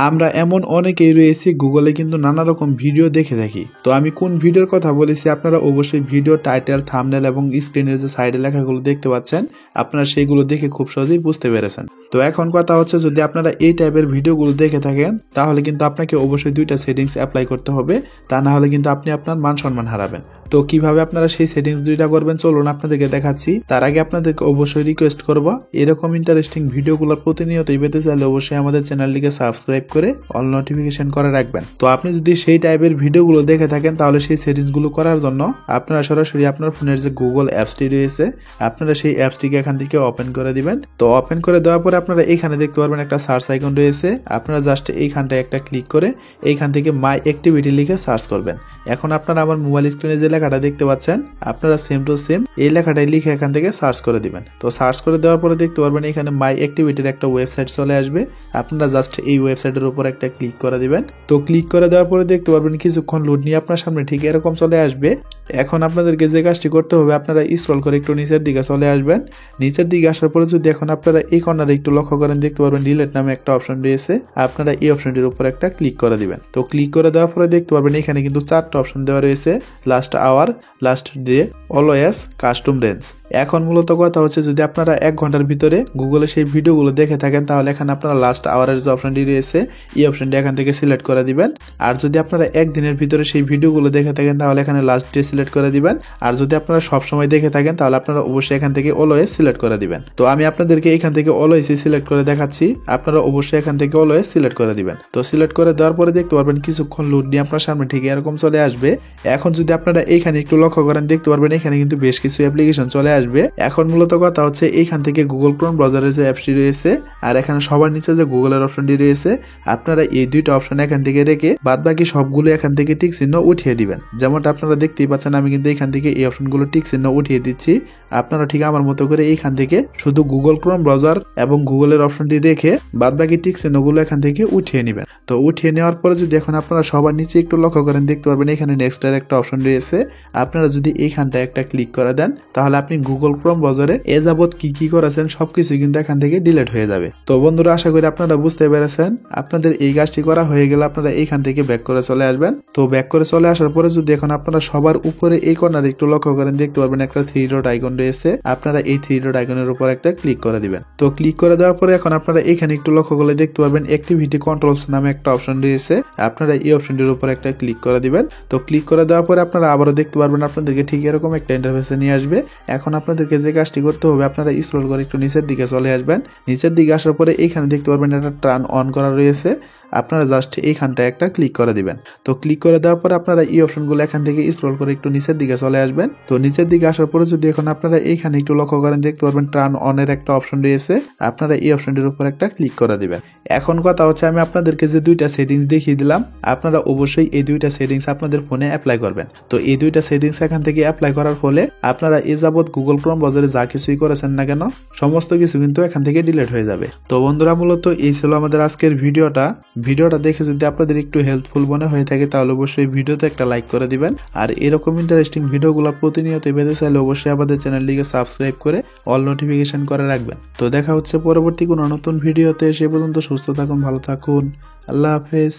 আমরা এমন অনেকেই রয়েছি গুগলে কিন্তু নানা রকম ভিডিও দেখে থাকি। তো আমি কোন ভিডিওর কথা বলেছি আপনারা অবশ্যই ভিডিও টাইটেল, থাম্বনেল এবং স্ক্রিনের যে সাইডে লেখাগুলো দেখতে পাচ্ছেন আপনারা সেইগুলো দেখে খুব সহজেই বুঝতে পেরেছেন। তো এখন কথা হচ্ছে, যদি আপনারা এই টাইপের ভিডিওগুলো দেখে থাকেন তাহলে কিন্তু আপনাকে অবশ্যই দুইটা সেটিংস অ্যাপ্লাই করতে হবে, তা না হলে কিন্তু আপনি আপনার মান সম্মান হারাবেন। তো কিভাবে আপনারা সেই সেটিংস দুইটা করবেন চলুন আপনাদেরকে দেখাচ্ছি। তার আগে আপনাদেরকে অবশ্যই রিকোয়েস্ট করব, এরকম ইন্টারেস্টিং ভিডিওগুলো প্রতিনিয়তই পেতে চাইলে অবশ্যই আমাদের চ্যানেলটিকে সাবস্ক্রাইব করে অল নোটিফিকেশন করে রাখবেন। তো আপনি যদি সেই টাইপের ভিডিওগুলো দেখে থাকেন তাহলে সেই সেটিংসগুলো করার জন্য আপনারা সরাসরি আপনার ফোনের যে গুগল অ্যাপসটি রয়েছে আপনারা সেই অ্যাপসটিকে এখান থেকে ওপেন করে দিবেন। তো ওপেন করে দেওয়ার পরে আপনারা এখানে দেখতে পারবেন একটা সার্চ আইকন রয়েছে, আপনারা জাস্ট এইখানটায় একটা ক্লিক করে এইখান থেকে মাই অ্যাক্টিভিটি লিখে সার্চ করবেন। এখন আপনারা আমার মোবাইল স্ক্রিনে যে লেখাটা দেখতে পাচ্ছেন আপনারা সেম টু সেম এই লেখাটাই লিখে এখান থেকে সার্চ করে দিবেন। তো সার্চ করে দেওয়ার পরে দেখতে পারবেন এখানে মাই অ্যাক্টিভিটির একটা ওয়েবসাইট চলে আসবে, আপনারা জাস্ট এই ওয়েবসাইটের উপর একটা ক্লিক করে দিবেন। তো ক্লিক করে দেওয়ার পরে দেখতে পারবেন কিছুক্ষণ লোড নিয়ে আপনার সামনে ঠিক এরকম চলে আসবে। এখন আপনাদেরকে যে কাজটি করতে হবে আপনারা স্ক্রল করে একটু নিচের দিকে চলে আসবেন। নিচের দিকে আসার পরে যদি এখন আপনারা এই কর্নারে একটু লক্ষ্য করেন দেখতে পারবেন ডিলিট নামে একটা অপশন রয়েছে, আপনারা এই অপশনটির উপর একটা ক্লিক করে দিবেন। তো ক্লিক করে দেওয়ার পরে দেখতে পারবেন এখানে কিন্তু 4টা অপশন দেওয়া রয়েছে, last hour, last day, always, custom range. এখন মূলত কথা হচ্ছে, যদি আপনারা 1 ঘন্টার ভিতরে গুগলে সেই ভিডিওগুলো দেখে থাকেন তাহলে এখানে আপনারা লাস্ট আওয়ারের যে অপশনটি রয়েছে এই অপশনটি এখান থেকে সিলেক্ট করে দিবেন। আর যদি আপনারা 1 দিনের ভিতরে সেই ভিডিওগুলো দেখে থাকেন তাহলে এখানে লাস্ট ডে সিলেক্ট করে দিবেন। আর যদি আপনারা সব সময় দেখে থাকেন তাহলে আপনারা অবশ্যই এখান থেকে অলওয়েজ সিলেক্ট করে দিবেন। তো আমি আপনাদেরকে এখান থেকে অলওয়েজ সিলেক্ট করে দেখাচ্ছি, আপনারা অবশ্যই এখান থেকে অলওয়েজ সিলেক্ট করে দিবেন। তো সিলেক্ট করে দেওয়ার পরে দেখতে পারবেন কিছুক্ষণ লোড নিয়ে আপনার সামনে ঠিক এরকম চলে আসবে। এখন যদি আপনারা এইখানে একটু লক্ষ্য করেন দেখতে পারবেন এখানে কিন্তু বেশ কিছু অ্যাপ্লিকেশন চলে আসবে। এখন মূলত কথা হচ্ছে এইখান থেকে গুগল ক্রোম ব্রাউজারের যে অ্যাপসটি রয়েছে আর এখানে সবার নিচে যে গুগলের অপশনটি রয়েছে আপনারা এই দুইটা অপশন এখান থেকে রেখে বাদ বাকি সবগুলো এখান থেকে টিক চিহ্ন উঠিয়ে দিবেন। যেমনটা আপনারা দেখতেই পাচ্ছেন আমি কিন্তু এখান থেকে এই অপশনগুলো টিক চিহ্ন উঠিয়ে দিচ্ছি। আপনারা ঠিক আমার মতো করে এইখান থেকে শুধু গুগল ক্রোম ব্রাউজার এবং গুগলের অপশনটি রেখে বাদ বাকি টিক চিহ্নগুলো এখান থেকে উঠিয়ে নেবেন। তো উঠিয়ে নেওয়ার পরে যদি এখন আপনারা সবার নিচে একটু লক্ষ্য করেন দেখতে পারবেন এখানে নেক্সট এর একটা অপশন রয়েছে, আপনারা যদি এইখানটা একটা ক্লিক করে দেন তাহলে আপনি গুগল ক্রোম ব্রাউজারে এ যাবত কি কি করেছেন সবকিছু কিন্তু এখান থেকে ডিলিট হয়ে যাবে। তো বন্ধুরা আশা করি আপনারা বুঝতে পেরেছেন। আপনাদের এই কাজটি করা হয়ে গেলে আপনারা এইখান থেকে ব্যাক করে চলে আসবেন। তো ব্যাক করে চলে আসার পরে যদি এখন আপনারা সবার উপরে এই কর্নারে একটু লক্ষ্য করেন দেখতে পারবেন একটা 3 ডট আইকন রয়েছে, আপনারা এই 3 ডট আইকনের উপর একটা ক্লিক করে দিবেন। তো ক্লিক করে দেওয়ার পরে এখন আপনারা এখানে একটু লক্ষ্য করলে দেখতে পারবেন অ্যাক্টিভিটি কন্ট্রোলস নামে একটা অপশন রয়েছে, আপনারা এই অপশনটির উপর একটা ক্লিক করে দিবেন। তো ক্লিক করে দেওয়ার পরে আপনারা আবারও দেখতে পারবেন আপনাদেরকে ঠিক এরকম একটা ইন্টারফেসে নিয়ে আসবে। এখন আপনাদেরকে যে কাজটি করতে হবে আপনারা স্ক্রল করে একটু নিচের দিকে চলে আসবেন। নিচের দিকে আসার পরে এইখানে দেখতে পারবেন একটা টার্ন অন করা রয়েছে, আপনারা জাস্ট এইখানটায় একটা ক্লিক করে দিবেন। তো ক্লিক করে দেওয়ার পরে আপনারা এই অপশনগুলো এখান থেকে স্ক্রল করে একটু নিচের দিকে চলে আসবেন। তো নিচের দিকে আসার পরে যদি এখন আপনারা এইখানে একটু লক্ষ্য করেন দেখতে পারবেন টার্ন অনের একটা অপশন রয়েছে, আপনারা এই অপশনটির উপর একটা ক্লিক করে দিবেন। এখন কথা হচ্ছে আমি আপনাদেরকে যে দুইটা সেটিংস দেখিয়ে দিলাম আপনারা অবশ্যই এই দুইটা সেটিংস আপনাদের ফোনে অ্যাপ্লাই করবেন। তো এই দুইটা সেটিংস এখান থেকে অ্যাপ্লাই করার ফলে আপনারা এ যাবত গুগল ক্রোম ব্রাউজারে যা কিছুই করেছেন না কেন সমস্ত কিছু কিন্তু এখান থেকে ডিলিট হয়ে যাবে। তো বন্ধুরা মূলত এই ছিল আমাদের আজকের ভিডিওটা দেখে যদি আপনাদের একটু হেল্পফুল মনে হয়ে থাকে তাহলে অবশ্যই ভিডিওতে একটা লাইক করে দিবেন। আর এরকম ইন্টারেস্টিং ভিডিওগুলো প্রতিনিয়ত পেতে চাইলে অবশ্যই আমাদের চ্যানেলটিকে সাবস্ক্রাইব করে অল নোটিফিকেশন করে রাখবেন। তো দেখা হচ্ছে পরবর্তী কোনো নতুন ভিডিওতে, সে পর্যন্ত সুস্থ থাকুন, ভালো থাকুন, আল্লাহ হাফেজ।